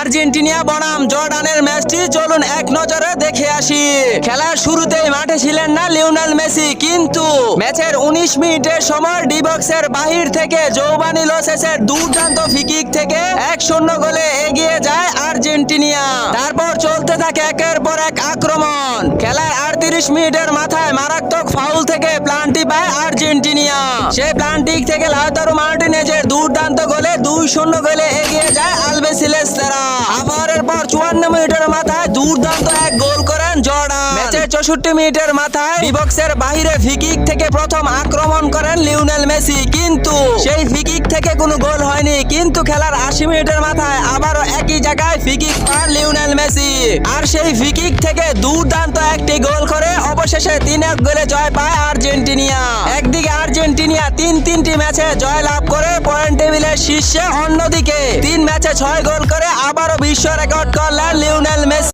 Argentina বনাম জর্ডানের ম্যাচটি চলুন এক নজরে দেখে আসি। খেলার শুরুতেই মাঠে ছিলেন না লিওনেল মেসি, কিন্তু ম্যাচের 19 মিনিটের সময় ডি বক্সের বাহির থেকে জোভানি লো সেলসের দুর্দান্ত ফ্রি-কিক থেকে 1-0 গোলে এগিয়ে যায় আর্জেন্টিনা। তারপর চলতে থাকে একের পর এক আক্রমণ। খেলার 38 মিনিটের মাথায় মারাত্মক ফাউল থেকে প্লান্টি পায় আর্জেন্টিনা। সেই প্লান্টিক থেকে লাউতারো মার্টিনেজের দুর্দান্ত গোলে 2-0 গোলে এগিয়ে যায় আলবিসেলেস্তেরা। আবার এরপর 54 মিনিটের মাথায় দুর্দান্ত এক গোল করেন জর্ডান। ম্যাচের 64 মিনিটের মাথায় ডি বক্সের বাইরে ফ্রি-কিক থেকে প্রথম আক্রমণ করেন লিওনেল মেসি, কিন্তু সেই ফ্রি-কিক থেকে কোনো গোল হয়নি। কিন্তু খেলার 80 মিনিটের মাথায় আবারও একই জায়গায় ফ্রি-কিক পান লিওনেল মেসি, আর সেই ফ্রি-কিক থেকে দুর্দান্ত একটি গোল করে অবশেষে 3-1 গোলে জয় পায় আর্জেন্টিনা। একদিকে আর্জেন্টিনা 3টি ম্যাচে জয় লাভ করে পয়েন্ট টেবিলের শীর্ষে, অন্যদিকে 3 ম্যাচে 6 গোল করে আবারও বিশ্ব রেকর্ড করলেন লিওনেল মেসি।